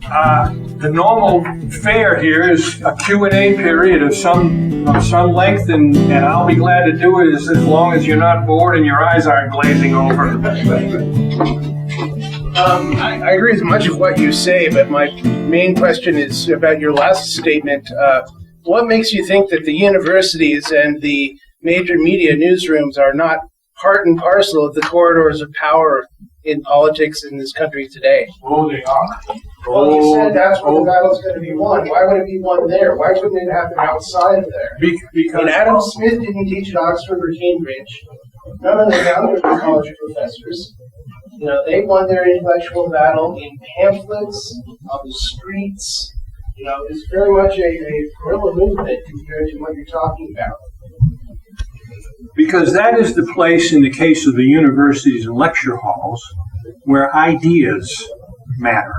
The normal fare here is a Q&A period of some length, and I'll be glad to do it as long as you're not bored and your eyes aren't glazing over. I agree with much of what you say, but my main question is about your last statement. What makes you think that the universities and the major media newsrooms are not part and parcel of the corridors of power in politics in this country today? Oh, they are. Well, you said that's where the battle's going to be won. Why would it be won there? Why couldn't it happen outside of there? Because and Adam Smith didn't teach at Oxford or Cambridge. None of the founders were college professors. You know, they won their intellectual battle in pamphlets, on the streets. You know, it's very much a guerrilla movement compared to what you're talking about. Because that is the place, in the case of the universities and lecture halls, where ideas matter.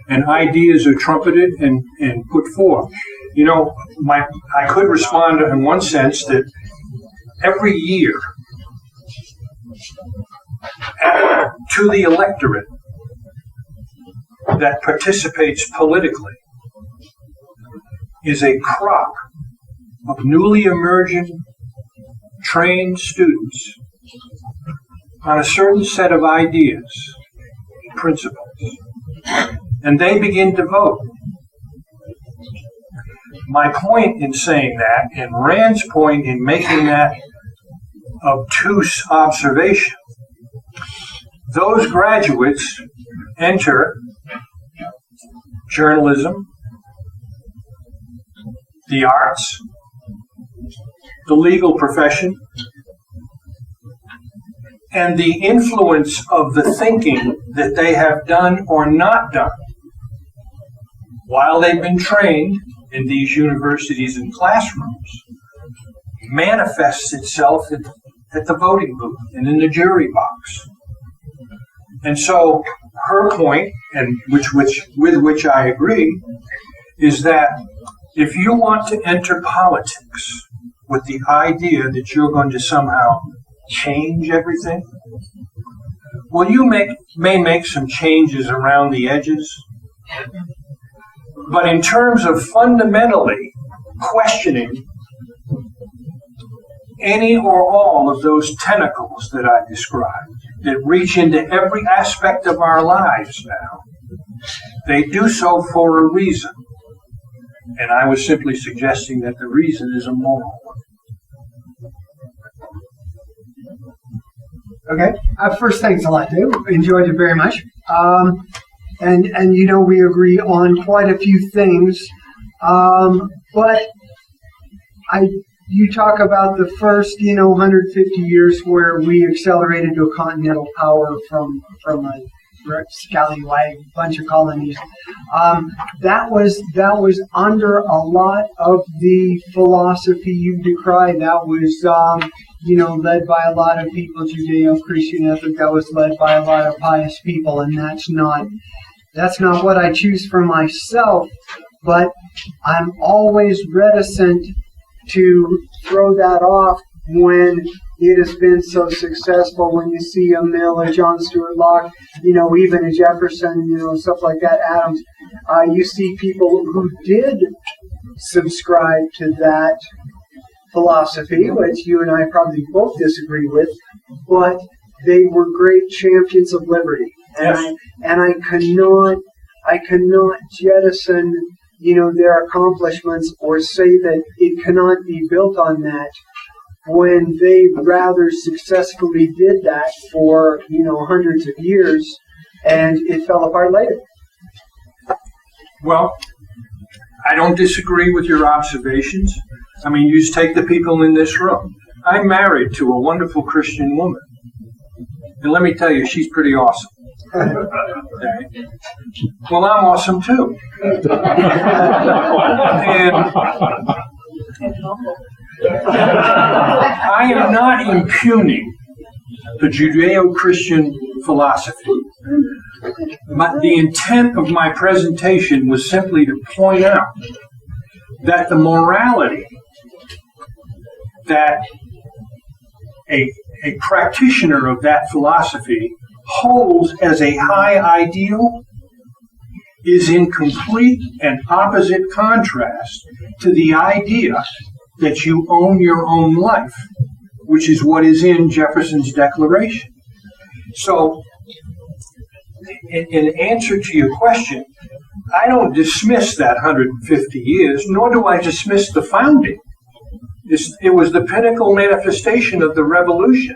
And ideas are trumpeted and put forth. You know, I could respond in one sense that every year to the electorate that participates politically is a crop of newly emergent trained students on a certain set of ideas, principles, and they begin to vote. My point in saying that, and Rand's point in making that obtuse observation, those graduates enter journalism, the arts, the legal profession, and the influence of the thinking that they have done or not done while they've been trained in these universities and classrooms manifests itself at the voting booth and in the jury box. And so her point, and with which I agree, is that if you want to enter politics with the idea that you're going to somehow change everything, well, you may make some changes around the edges, but in terms of fundamentally questioning any or all of those tentacles that I described that reach into every aspect of our lives now, they do so for a reason. And I was simply suggesting that the reason is a moral one. Okay. First, thanks a lot, Dave. Enjoyed it very much. And you know, we agree on quite a few things. But you talk about the first, 150 years where we accelerated to a continental power from a scallywag bunch of colonies. That was under a lot of the philosophy you decry. That was led by a lot of people, Judeo-Christian ethic. That was led by a lot of pious people, and that's not what I choose for myself. But I'm always reticent to throw that off when it has been so successful. When you see a Mill, a John Stuart Locke, even a Jefferson, stuff like that, Adams, you see people who did subscribe to that philosophy, which you and I probably both disagree with, but they were great champions of liberty. And I cannot jettison their accomplishments or say that it cannot be built on that when they rather successfully did that for hundreds of years and it fell apart later. Well, I don't disagree with your observations. I mean, you just take the people in this room. I'm married to a wonderful Christian woman, and let me tell you, she's pretty awesome. Okay. Well, I'm awesome too. And I am not impugning the Judeo-Christian philosophy. The intent of my presentation was simply to point out that the morality that a practitioner of that philosophy holds as a high ideal is in complete and opposite contrast to the idea that you own your own life, which is what is in Jefferson's Declaration. So, in answer to your question, I don't dismiss that 150 years, nor do I dismiss the founding. It was the pinnacle manifestation of the revolution.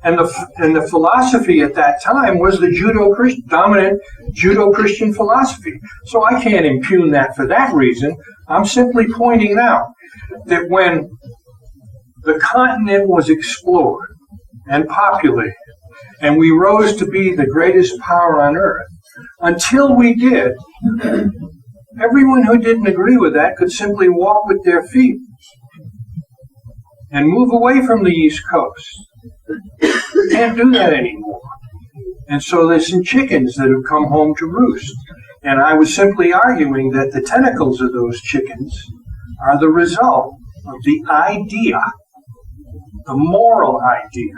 And the philosophy at that time was the dominant Judeo-Christian philosophy. So I can't impugn that for that reason. I'm simply pointing out that when the continent was explored and populated, and we rose to be the greatest power on earth, until we did, everyone who didn't agree with that could simply walk with their feet and move away from the East Coast. You can't do that anymore. And so there's some chickens that have come home to roost. And I was simply arguing that the tentacles of those chickens are the result of the idea, the moral idea,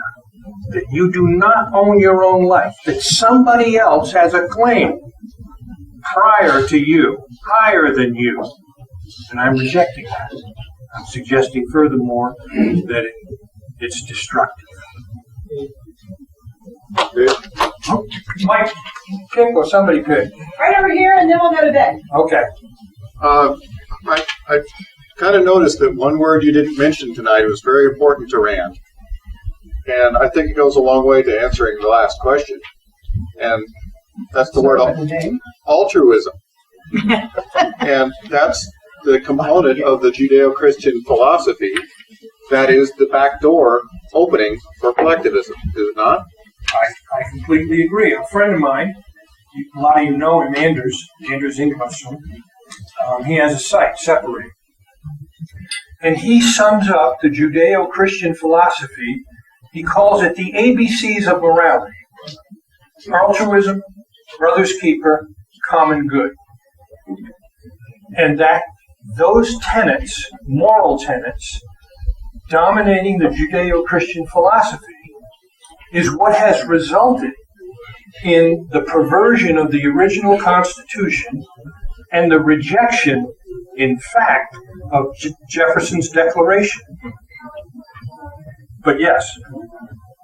that you do not own your own life, that somebody else has a claim prior to you, higher than you. And I'm rejecting that. I'm suggesting furthermore that it's destructive. Mike, pick or somebody pick. Right over here, and then we'll go to bed. Okay. I kind of noticed that one word you didn't mention tonight was very important to Rand. And I think it goes a long way to answering the last question. And that's the word altruism. And that's the component of the Judeo-Christian philosophy that is the back door opening for collectivism, is it not? I completely agree. A friend of mine, a lot of you know him, Anders Ingvarsson, he has a site, Separate. And he sums up the Judeo-Christian philosophy. He calls it the ABCs of morality. Altruism, brother's keeper, common good. And that those tenets, moral tenets, dominating the Judeo-Christian philosophy is what has resulted in the perversion of the original Constitution and the rejection, in fact, of Jefferson's Declaration. But yes,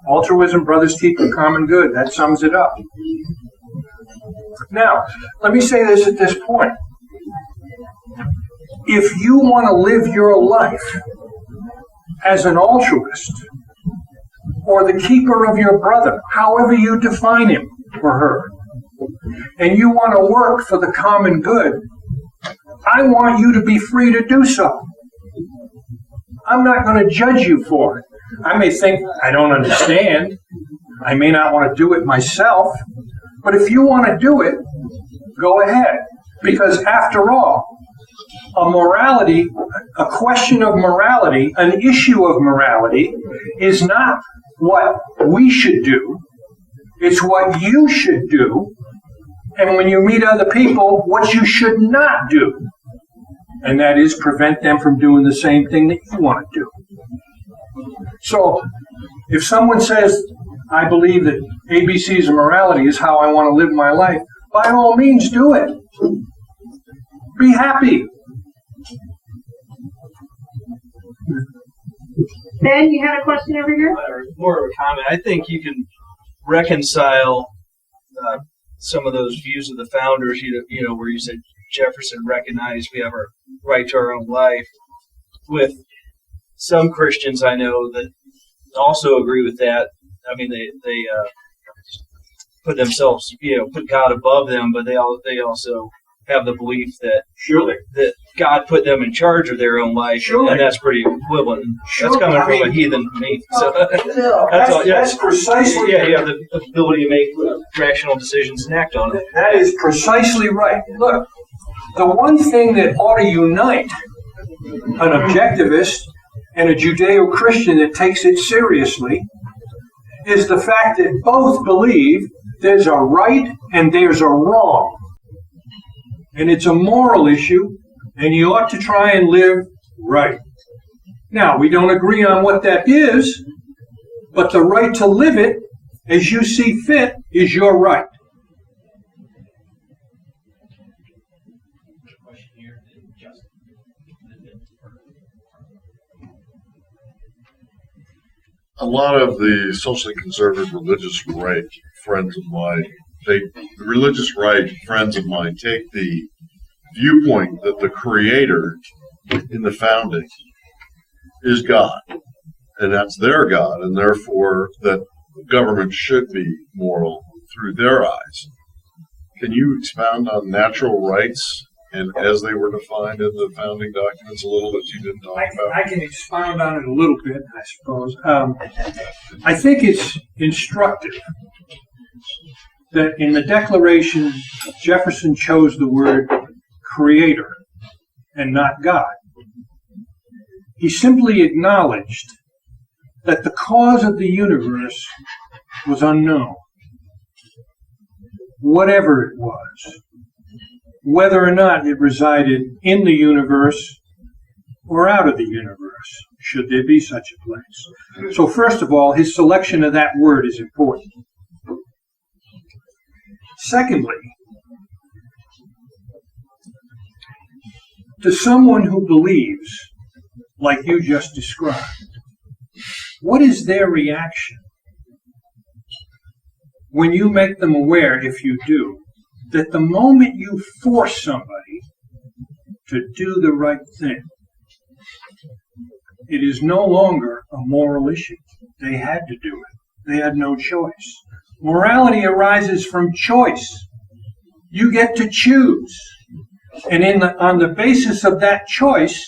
altruism, brother's keeper, common good, that sums it up. Now, let me say this at this point. If you want to live your life as an altruist, or the keeper of your brother, however you define him or her, and you want to work for the common good, I want you to be free to do so. I'm not going to judge you for it. I may think I don't understand. I may not want to do it myself. But if you want to do it, go ahead. Because after all, a question of morality, an issue of morality, is not what we should do. It's what you should do. And when you meet other people, what you should not do. And that is prevent them from doing the same thing that you want to do. So, if someone says, I believe that ABCs of morality is how I want to live my life, by all means do it. Be happy. Ben, you had a question over here? More of a comment. I think you can reconcile some of those views of the founders, you know, where you said Jefferson recognized we have our right to our own life, with some Christians I know that also agree with that. I mean, they put themselves, put God above them, but they also have the belief that Surely. that God put them in charge of their own life, Surely. and that's pretty equivalent. Surely. That's coming I mean, from a heathen to me. So That's precisely. Yeah, you have the ability to make rational decisions and act on it. That is precisely right. Look, the one thing that ought to unite an objectivist and a Judeo-Christian that takes it seriously is the fact that both believe there's a right and there's a wrong. And it's a moral issue, and you ought to try and live right. Now, we don't agree on what that is, but the right to live it as you see fit is your right. question here, just a lot of the socially conservative religious right friends of mine, take the viewpoint that the creator in the founding is God, and that's their God, and therefore that government should be moral through their eyes. Can you expound on natural rights and as they were defined in the founding documents a little that you didn't talk about? I can expound on it a little bit, I suppose. I think it's instructive that in the Declaration, Jefferson chose the word creator and not God. He simply acknowledged that the cause of the universe was unknown, whatever it was, whether or not it resided in the universe or out of the universe, should there be such a place. So first of all, his selection of that word is important. Secondly, to someone who believes, like you just described, what is their reaction when you make them aware, if you do, that the moment you force somebody to do the right thing, it is no longer a moral issue. They had to do it. They had no choice. Morality arises from choice. You get to choose. And on the basis of that choice,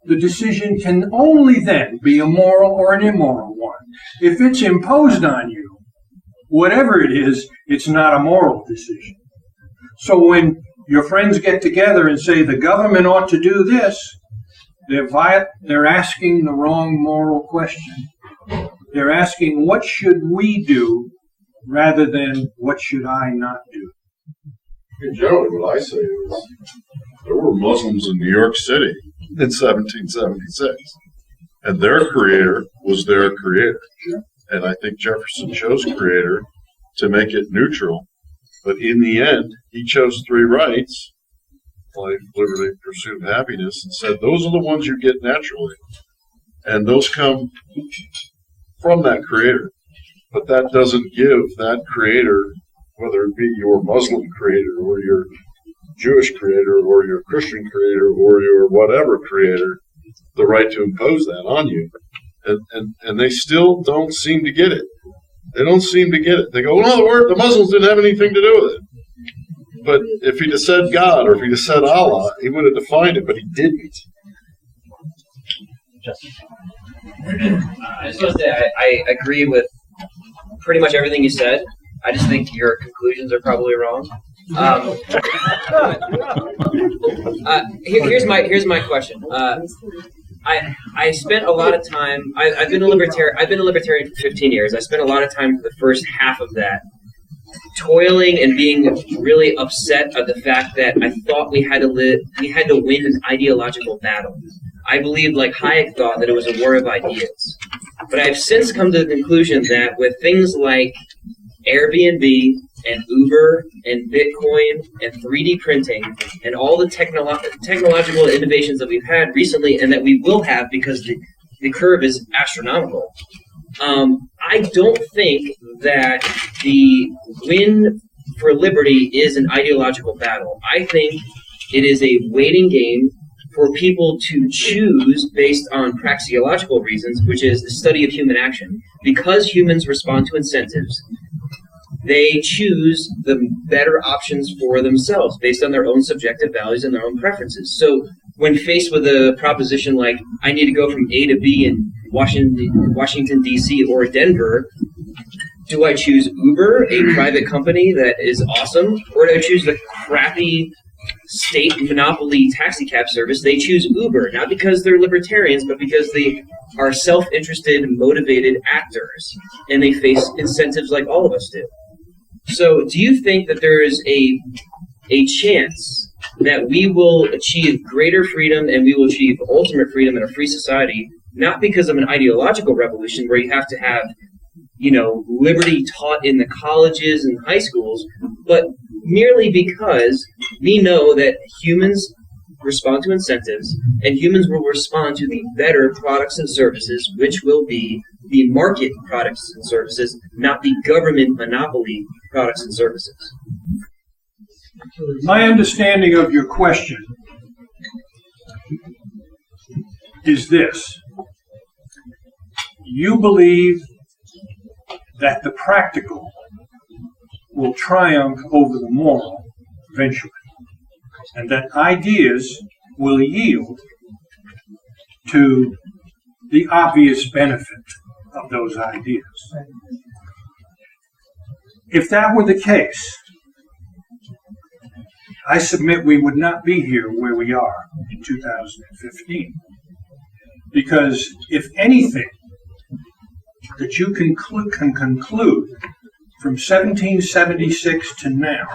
the decision can only then be a moral or an immoral one. If it's imposed on you, whatever it is, it's not a moral decision. So when your friends get together and say the government ought to do this, they're asking the wrong moral question. They're asking, what should we do, rather than what should I not do? Generally, what I say is there were Muslims in New York City in 1776, and their creator was their creator. And I think Jefferson chose creator to make it neutral, but in the end, he chose three rights: life, liberty, pursuit of happiness, and said those are the ones you get naturally, and those come from that creator. But that doesn't give that creator, whether it be your Muslim creator or your Jewish creator or your Christian creator or your whatever creator, the right to impose that on you. And they still don't seem to get it. They don't seem to get it. They go, well, no, the Muslims didn't have anything to do with it. But if he'd have said God or if he'd have said Allah, he would have defined it, but he didn't. I just want to say I agree with pretty much everything you said. I just think your conclusions are probably wrong. Here's my question. I spent a lot of time. I've been a libertarian for 15 years. I spent a lot of time for the first half of that toiling and being really upset at the fact that I thought we had to win an ideological battle. I believed, like Hayek thought, that it was a war of ideas. But I've since come to the conclusion that with things like Airbnb and Uber and Bitcoin and 3D printing and all the technological innovations that we've had recently and that we will have because the curve is astronomical, I don't think that the win for liberty is an ideological battle. I think it is a waiting game for people to choose based on praxeological reasons, which is the study of human action. Because humans respond to incentives, they choose the better options for themselves based on their own subjective values and their own preferences. So when faced with a proposition like, I need to go from A to B in Washington, D.C. or Denver, do I choose Uber, a private company that is awesome, or do I choose the crappy state monopoly taxi cab service? They choose Uber, not because they're libertarians, but because they are self-interested, motivated actors, and they face incentives like all of us do. So do you think that there is a chance that we will achieve greater freedom and we will achieve ultimate freedom in a free society, not because of an ideological revolution where you have to have, liberty taught in the colleges and high schools, but merely because we know that humans respond to incentives, and humans will respond to the better products and services, which will be the market products and services, not the government monopoly products and services. My understanding of your question is this. You believe that the practical will triumph over the moral eventually, and that ideas will yield to the obvious benefit of those ideas. If that were the case, I submit we would not be here where we are in 2015. Because if anything that you can conclude from 1776 to now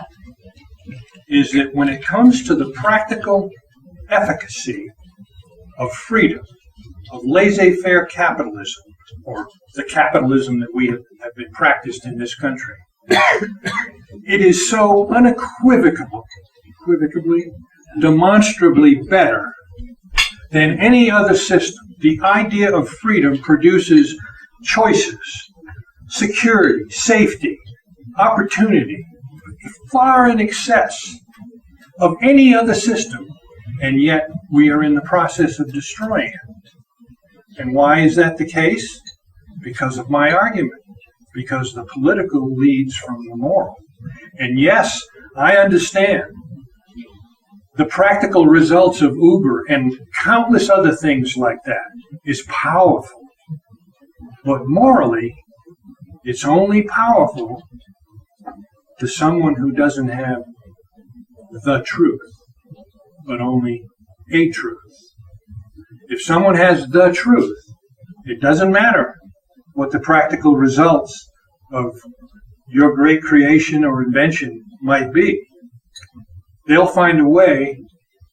is that when it comes to the practical efficacy of freedom, of laissez-faire capitalism, or the capitalism that we have been practiced in this country, it is so unequivocally, demonstrably better than any other system. The idea of freedom produces choices, security, safety, opportunity, far in excess of any other system, and yet we are in the process of destroying it. And why is that the case? Because of my argument. Because the political leads from the moral. And yes, I understand the practical results of Uber and countless other things like that is powerful. But morally, it's only powerful to someone who doesn't have the truth, but only a truth. If someone has the truth, it doesn't matter what the practical results of your great creation or invention might be. They'll find a way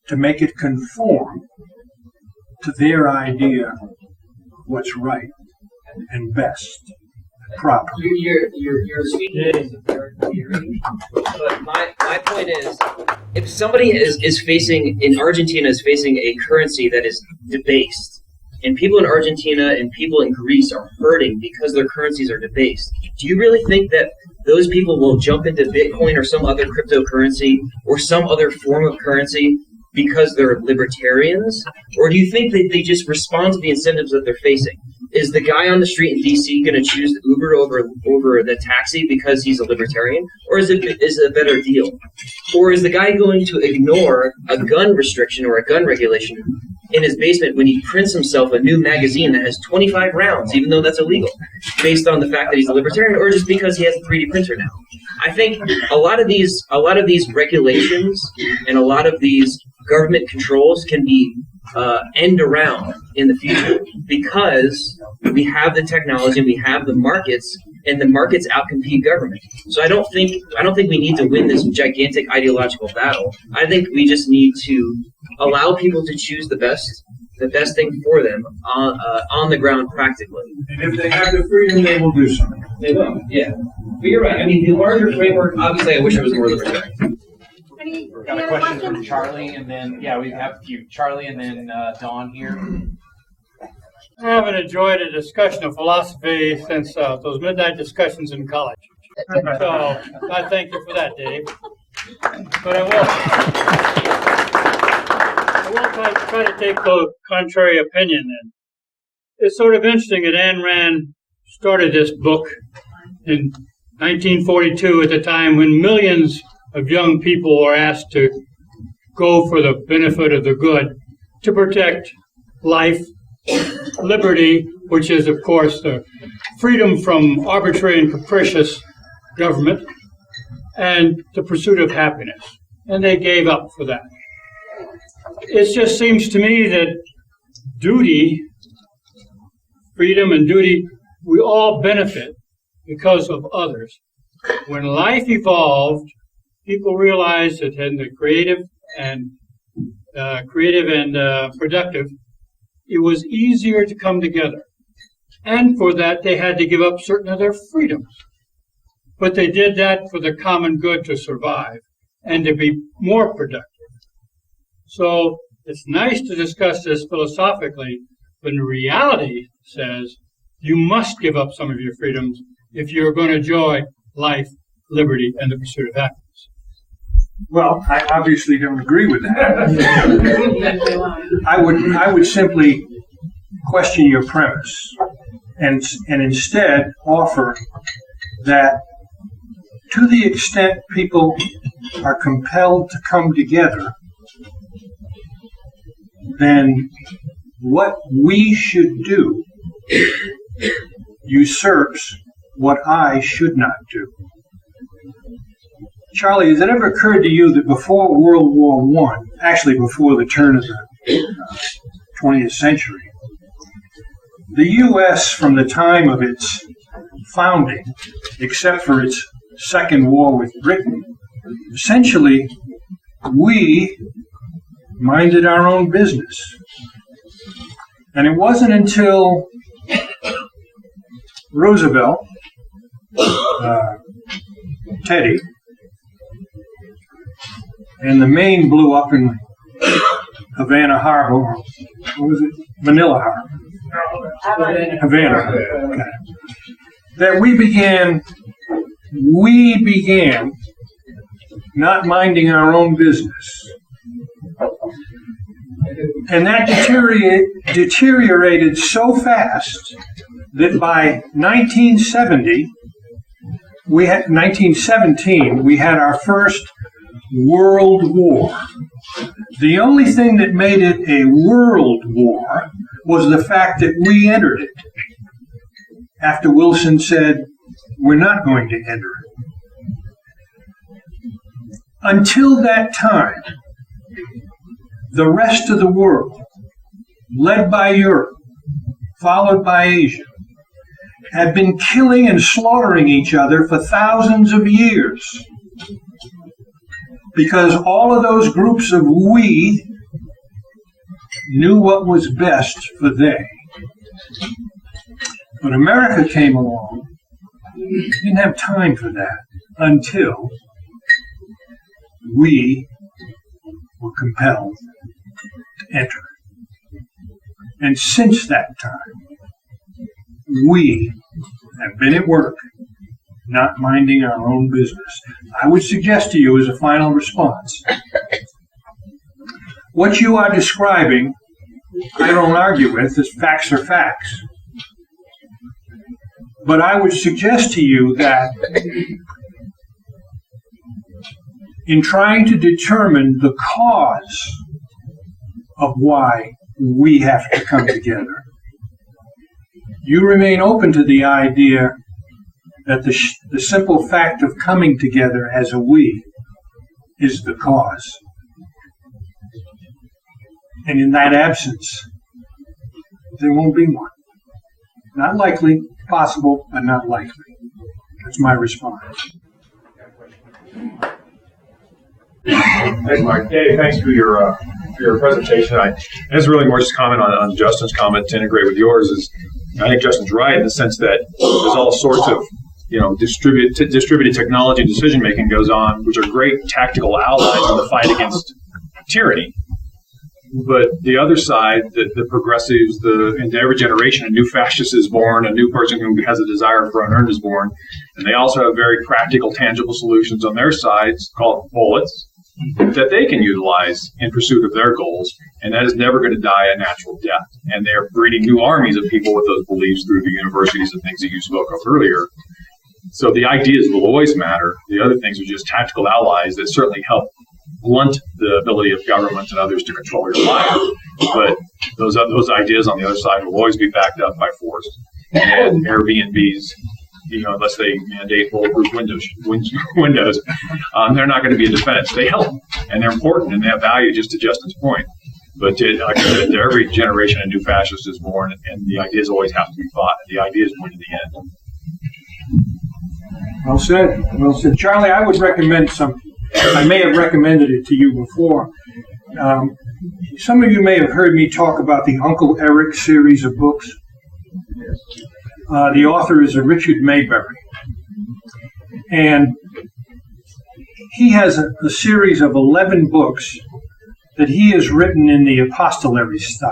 to make it conform to their idea of what's right and best and proper. Your speech, but my point is, if somebody is facing, in Argentina is facing a currency that is debased, and people in Argentina and people in Greece are hurting because their currencies are debased, do you really think that those people will jump into Bitcoin or some other cryptocurrency or some other form of currency because they're libertarians? Or do you think that they just respond to the incentives that they're facing? Is the guy on the street in DC going to choose the Uber over the taxi because he's a libertarian? Or is it a better deal? Or is the guy going to ignore a gun restriction or a gun regulation in his basement when he prints himself a new magazine that has 25 rounds, even though that's illegal, based on the fact that he's a libertarian, or just because he has a 3D printer now? I think a lot of these regulations and a lot of these government controls can be end around in the future because we have the technology and we have the markets, and the markets outcompete government. So I don't think we need to win this gigantic ideological battle. I think we just need to allow people to choose the best thing for them on the ground practically. And if they have the freedom, they will do so. They will, yeah. But you're right. I mean, the larger framework, obviously, I wish it was more libertarian. Got a question from Charlie, and then, we have a few. Charlie, and then Dawn here. I haven't enjoyed a discussion of philosophy since those midnight discussions in college. So I thank you for that, Dave. But I will try to take the contrary opinion then. It's sort of interesting that Ayn Rand started this book in 1942 at the time when millions of young people were asked to go for the benefit of the good to protect life, liberty, which is, of course, the freedom from arbitrary and capricious government, and the pursuit of happiness. And they gave up for that. It just seems to me that duty, freedom and duty, we all benefit because of others. When life evolved, people realized that in the creative and productive, it was easier to come together. And for that, they had to give up certain of their freedoms. But they did that for the common good to survive and to be more productive. So it's nice to discuss this philosophically, but in reality says you must give up some of your freedoms if you're going to enjoy life, liberty, and the pursuit of happiness. Well, I obviously don't agree with that. I would simply question your premise and instead offer that to the extent people are compelled to come together, then what we should do usurps what I should not do. Charlie, has it ever occurred to you that before World War I, actually before the turn of the 20th century, the U.S. from the time of its founding, except for its second war with Britain, essentially we minded our own business. And it wasn't until Roosevelt, Teddy, and the Maine blew up in Havana Harbor, or what was it? Manila Harbor. Havana. Okay. That we began not minding our own business. And that deteriorated so fast that by 1917, we had our first World War. The only thing that made it a world war was the fact that we entered it. After Wilson said, we're not going to enter it. Until that time, the rest of the world, led by Europe, followed by Asia, had been killing and slaughtering each other for thousands of years. Because all of those groups of we knew what was best for they. But America came along, didn't have time for that until we were compelled to enter. And since that time, we have been at work, not minding our own business. I would suggest to you as a final response, what you are describing, I don't argue with, as facts are facts. But I would suggest to you that in trying to determine the cause of why we have to come together, you remain open to the idea that the simple fact of coming together as a we is the cause. And in that absence, there won't be one. Not likely, possible, but not likely. That's my response. Thanks, Mike. Dave, thanks for your presentation. It's really more just a comment on Justin's comment to integrate with yours. I think Justin's right in the sense that there's all sorts of distributed technology decision making goes on, which are great tactical allies in the fight against tyranny. But the other side, the progressives, in every generation, a new fascist is born, a new person who has a desire for unearned is born, and they also have very practical, tangible solutions on their sides called bullets that they can utilize in pursuit of their goals, and that is never going to die a natural death. And they're breeding new armies of people with those beliefs through the universities and things that you spoke of earlier. So the ideas will always matter. The other things are just tactical allies that certainly help blunt the ability of government and others to control your life. But those ideas on the other side will always be backed up by force. And Airbnbs, unless they mandate bulletproof windows, they're not going to be a defense. They help, and they're important, and they have value, just to Justin's point. But like I said, every generation a new fascist is born, and the ideas always have to be fought. The ideas win in the end. Well said. Well said. Charlie, I would recommend something. I may have recommended it to you before. Some of you may have heard me talk about the Uncle Eric series of books. The author is Richard Mayberry. And he has a series of 11 books that he is written in the epistolary style.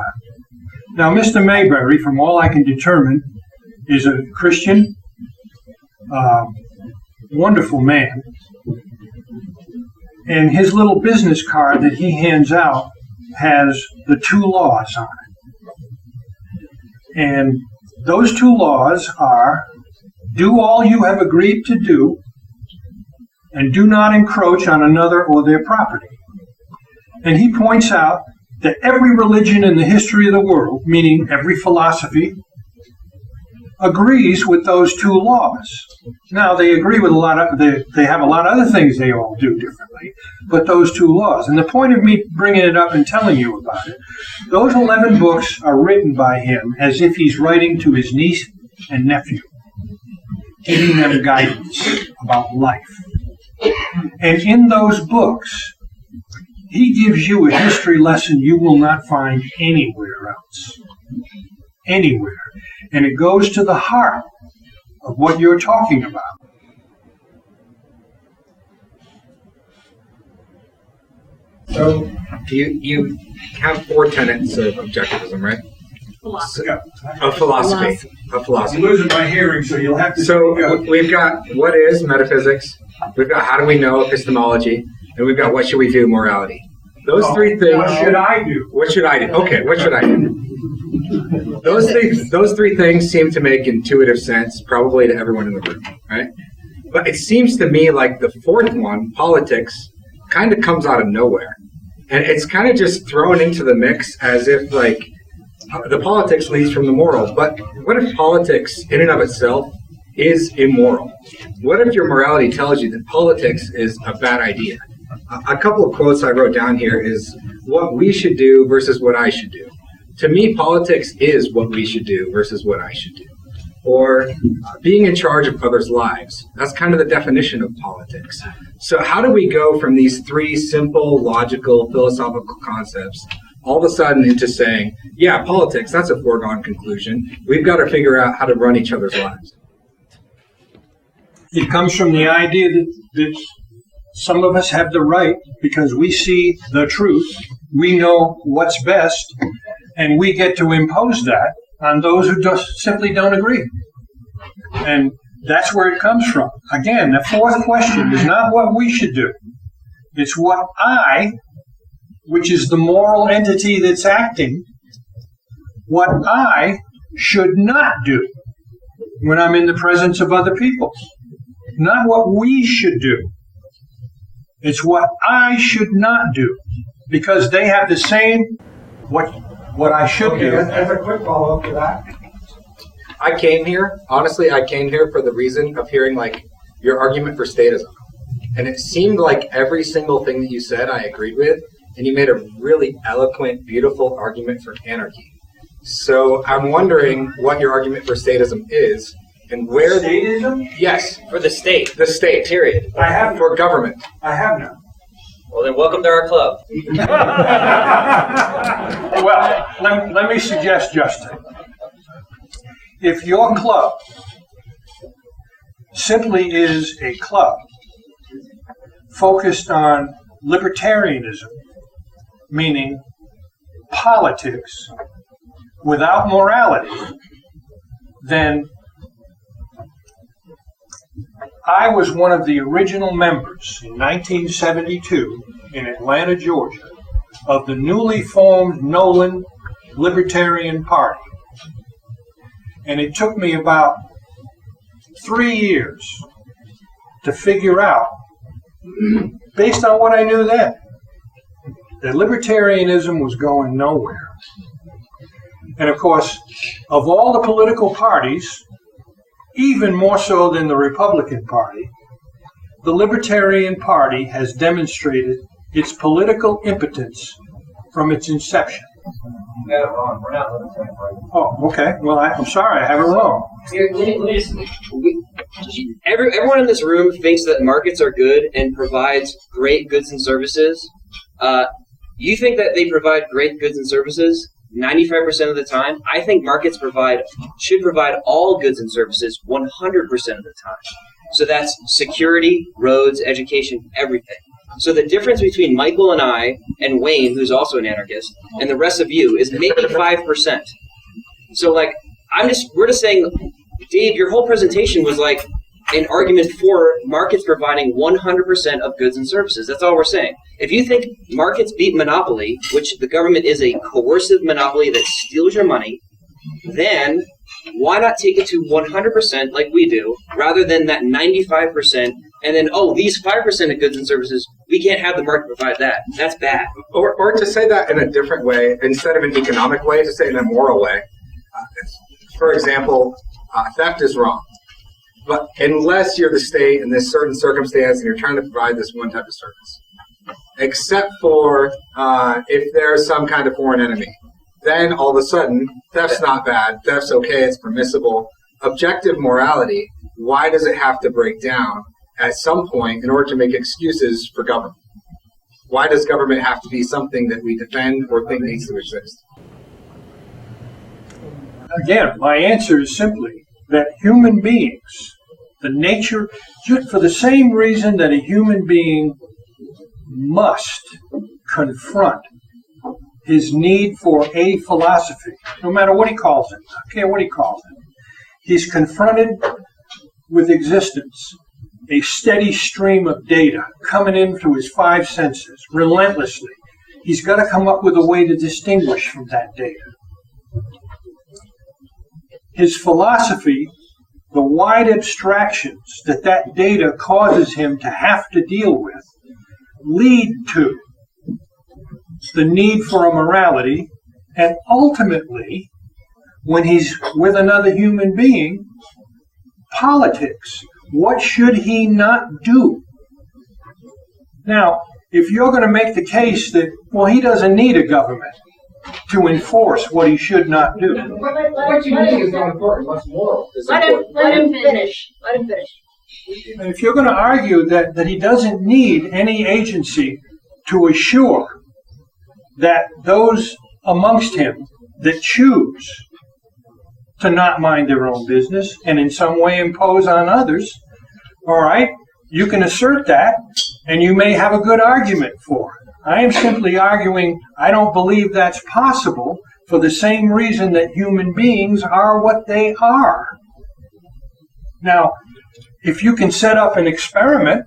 Now, Mr. Mayberry, from all I can determine, is a Christian, wonderful man. And his little business card that he hands out has the 2 laws on it. And those 2 laws are, do all you have agreed to do, and do not encroach on another or their property. And he points out that every religion in the history of the world, meaning every philosophy, agrees with those 2 laws. Now, they agree with they have a lot of other things they all do differently, but those 2 laws. And the point of me bringing it up and telling you about it, those 11 books are written by him as if he's writing to his niece and nephew, giving them guidance about life. And in those books, he gives you a history lesson you will not find anywhere else. Anywhere. And it goes to the heart of what you're talking about. So you have 4 tenets of objectivism, right? Philosophy. Of philosophy. Of philosophy. I'm losing my hearing, so you'll have to... So we've got what is metaphysics, we've got how do we know epistemology, and we've got what should we do morality. Those 3 things... What should I do? What should I do? Okay, what should I do? Those 3 things seem to make intuitive sense, probably to everyone in the room, right? But it seems to me like the 4th one, politics, kind of comes out of nowhere. And it's kind of just thrown into the mix as if, like, the politics leads from the moral. But what if politics, in and of itself, is immoral? What if your morality tells you that politics is a bad idea? A couple of quotes I wrote down here is what we should do versus what I should do. To me, politics is what we should do versus what I should do. Or being in charge of others' lives. That's kind of the definition of politics. So how do we go from these 3 simple, logical, philosophical concepts all of a sudden into saying, yeah, politics, that's a foregone conclusion. We've got to figure out how to run each other's lives. It comes from the idea that some of us have the right, because we see the truth, we know what's best, and we get to impose that on those who just simply don't agree. And that's where it comes from. Again, the 4th question is not what we should do. It's what I, which is the moral entity that's acting, what I should not do when I'm in the presence of other people. Not what we should do. It's what I should not do, because they have the same what I should do. As a quick follow-up to that. I came here for the reason of hearing, like, your argument for statism. And it seemed like every single thing that you said I agreed with, and you made a really eloquent, beautiful argument for anarchy. So I'm wondering what your argument for statism is, and where... Statism? Yes. For the state. The state. Period. I have For government. I have none. Well, then welcome to our club. Well, let me suggest, Justin, if your club simply is a club focused on libertarianism, meaning politics without morality, then I was one of the original members in 1972 in Atlanta, Georgia, of the newly formed Nolan Libertarian Party. And it took me about 3 years to figure out, based on what I knew then, that libertarianism was going nowhere. And of course, of all the political parties, even more so than the Republican Party, the Libertarian Party has demonstrated its political impotence from its inception. You got it wrong. We're not libertarian party. Oh, okay. Well, I'm sorry, I have it wrong. Here, let me just, everyone in this room thinks that markets are good and provides great goods and services. You think that they provide great goods and services 95% of the time? I think markets should provide all goods and services 100% of the time. So that's security, roads, education, everything. So the difference between Michael and I and Wayne, who's also an anarchist, and the rest of you is maybe 5%. So like, we're just saying, Dave, your whole presentation was like an argument for markets providing 100% of goods and services. That's all we're saying. If you think markets beat monopoly, which the government is a coercive monopoly that steals your money, then why not take it to 100% like we do, rather than that 95%, and then, these 5% of goods and services, we can't have the market provide that. That's bad. Or to say that in a different way, instead of an economic way, to say it in a moral way. For example, theft is wrong. But unless you're the state in this certain circumstance and you're trying to provide this one type of service, except for if there's some kind of foreign enemy, then all of a sudden, theft's not bad, theft's okay, it's permissible. Objective morality, why does it have to break down at some point in order to make excuses for government? Why does government have to be something that we defend or think needs to exist? Again, my answer is simply that human beings, the nature, just for the same reason that a human being must confront his need for a philosophy, no matter what he calls it, I don't care what he calls it. He's confronted with existence, a steady stream of data coming in through his five senses, relentlessly. He's got to come up with a way to distinguish from that data. His philosophy, the wide abstractions that data causes him to have to deal with, lead to the need for a morality, and ultimately, when he's with another human being, politics. What should he not do? Now, if you're going to make the case that, he doesn't need a government to enforce what he should not do. What you need is not important, what's moral. Let him finish. Let him finish. If you're going to argue that he doesn't need any agency to assure that those amongst him that choose to not mind their own business and in some way impose on others, all right, you can assert that and you may have a good argument for it. I am simply arguing I don't believe that's possible for the same reason that human beings are what they are. Now, if you can set up an experiment,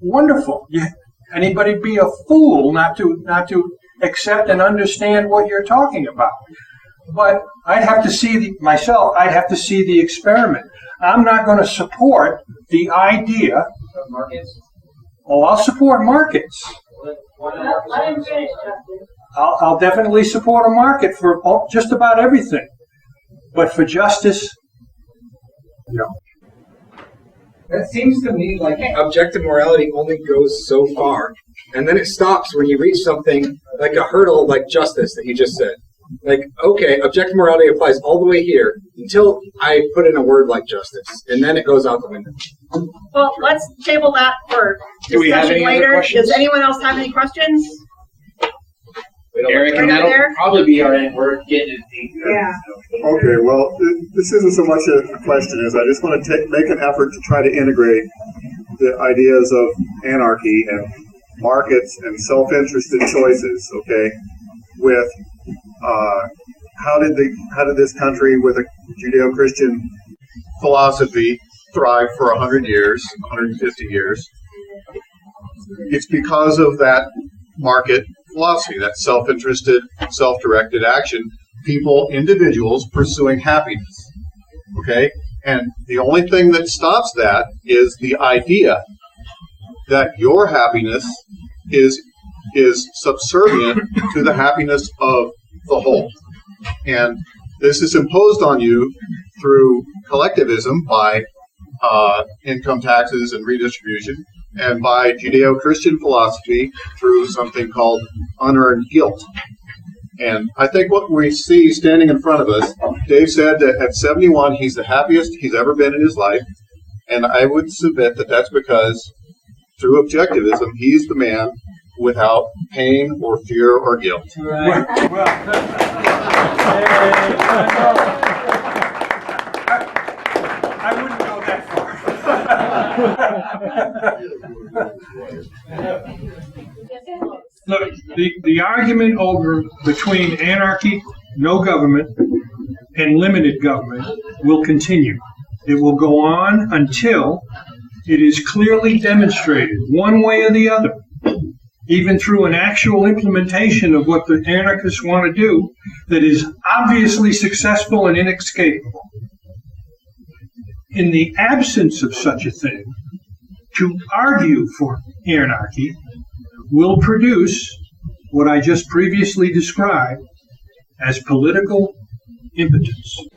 wonderful. Anybody be a fool not to accept and understand what you're talking about. But I'd have to see I'd have to see the experiment. I'm not going to support the idea. Markets? I'll support markets. Let him finish, Justin. I'll definitely support a market for just about everything. But for justice, no. That seems to me like objective morality only goes so far, and then it stops when you reach something like a hurdle like justice that you just said. Like, okay, objective morality applies all the way here until I put in a word like justice, and then it goes out the window. Well, let's table that for Do we have discussion any other later. questions? Does anyone else have any questions? Eric, and that'll probably be our end. We're getting it deep. Yeah. Okay, well, this isn't so much a question as I just want to make an effort to try to integrate the ideas of anarchy and markets and self-interested choices, okay, with how did this country with a Judeo-Christian philosophy thrive for 100 years, 150 years? It's because of that market philosophy, that self-interested, self-directed action, people, individuals pursuing happiness, okay? And the only thing that stops that is the idea that your happiness is subservient to the happiness of the whole. And this is imposed on you through collectivism by income taxes and redistribution, and by Judeo-Christian philosophy through something called unearned guilt. And I think what we see standing in front of us, Dave said that at 71 he's the happiest he's ever been in his life, and I would submit that that's because through objectivism he's the man without pain or fear or guilt. Right. I wouldn't go that far. Look, the argument over between anarchy, no government, and limited government will continue. It will go on until it is clearly demonstrated, one way or the other, even through an actual implementation of what the anarchists want to do, that is obviously successful and inescapable. In the absence of such a thing, to argue for anarchy will produce what I just previously described as political impotence.